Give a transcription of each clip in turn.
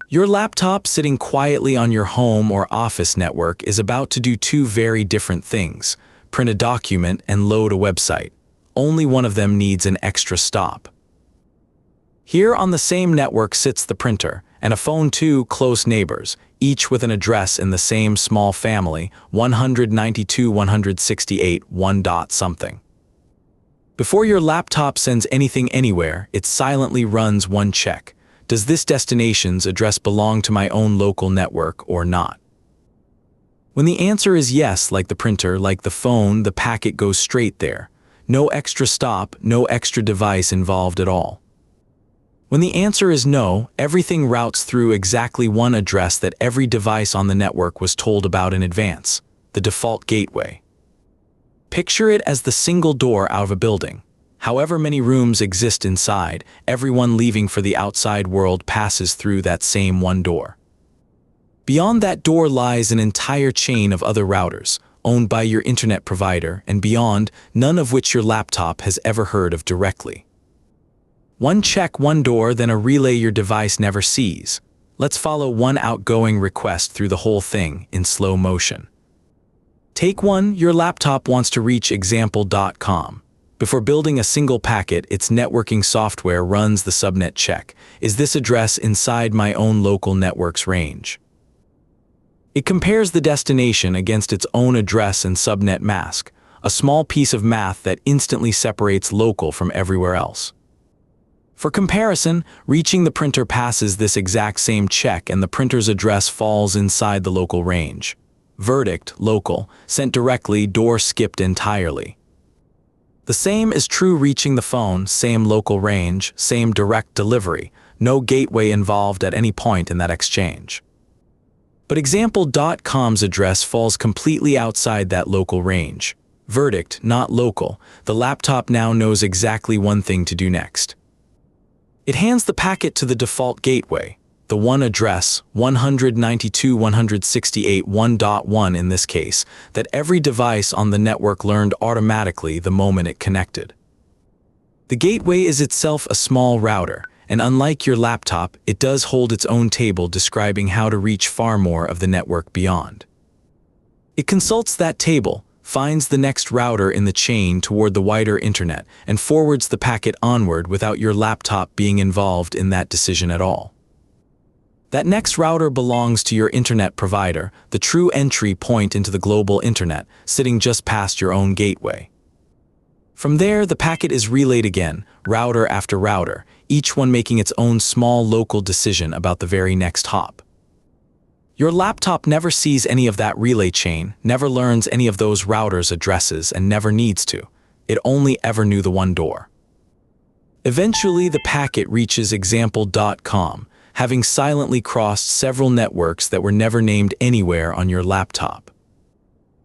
Your laptop sitting quietly on your home or office network is about to do two very different things: print a document and load a website. Only one of them needs an extra stop. Here on the same network sits the printer, and a phone, two close neighbors, each with an address in the same small family, 192.168, 1 dot something. Before your laptop sends anything anywhere, it silently runs one check. Does this destination's address belong to my own local network or not? When the answer is yes, like the printer, like the phone, the packet goes straight there. No extra stop, no extra device involved at all. When the answer is no, everything routes through exactly one address that every device on the network was told about in advance: the default gateway. Picture it as the single door out of a building. However many rooms exist inside, everyone leaving for the outside world passes through that same one door. Beyond that door lies an entire chain of other routers, owned by your internet provider, and beyond, none of which your laptop has ever heard of directly. One check, one door, then a relay your device never sees. Let's follow one outgoing request through the whole thing in slow motion. Take one, your laptop wants to reach example.com. Before building a single packet, its networking software runs the subnet check. Is this address inside my own local network's range? It compares the destination against its own address and subnet mask, a small piece of math that instantly separates local from everywhere else. For comparison, reaching the printer passes this exact same check and the printer's address falls inside the local range. Verdict: local, sent directly, door skipped entirely. The same is true reaching the phone, same local range, same direct delivery, no gateway involved at any point in that exchange. But example.com's address falls completely outside that local range. Verdict: not local. The laptop now knows exactly one thing to do next. It hands the packet to the default gateway, the one address, 192.168, 1.1 in this case, that every device on the network learned automatically the moment it connected. The gateway is itself a small router, and unlike your laptop, it does hold its own table describing how to reach far more of the network beyond. It consults that table, finds the next router in the chain toward the wider internet, and forwards the packet onward without your laptop being involved in that decision at all. That next router belongs to your internet provider, the true entry point into the global internet, sitting just past your own gateway. From there, the packet is relayed again, router after router, each one making its own small local decision about the very next hop. Your laptop never sees any of that relay chain, never learns any of those routers' addresses, and never needs to. It only ever knew the one door. Eventually, the packet reaches example.com, having silently crossed several networks that were never named anywhere on your laptop.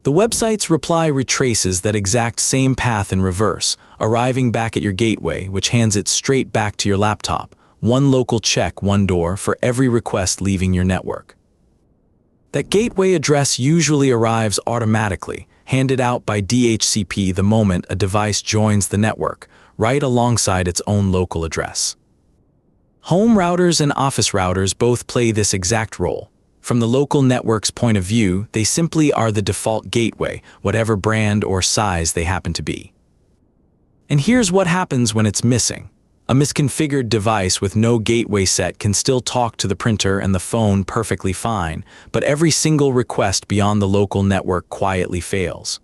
The website's reply retraces that exact same path in reverse, arriving back at your gateway, which hands it straight back to your laptop. One local check, one door, for every request leaving your network. That gateway address usually arrives automatically, handed out by DHCP the moment a device joins the network, right alongside its own local address. Home routers and office routers both play this exact role. From the local network's point of view, they simply are the default gateway, whatever brand or size they happen to be. And here's what happens when it's missing. A misconfigured device with no gateway set can still talk to the printer and the phone perfectly fine, but every single request beyond the local network quietly fails.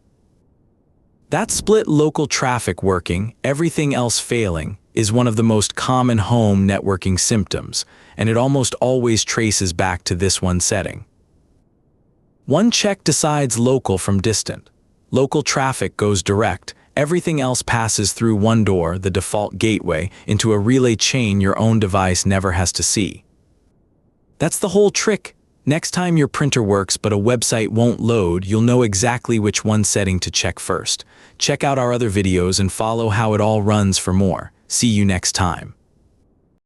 That split local traffic working, everything else failing, is one of the most common home networking symptoms, and it almost always traces back to this one setting. One check decides local from distant. Local traffic goes direct. Everything else passes through one door, the default gateway, into a relay chain your own device never has to see. That's the whole trick. Next time your printer works but a website won't load, you'll know exactly which one setting to check first. Check out our other videos and follow how it all runs for more. See you next time.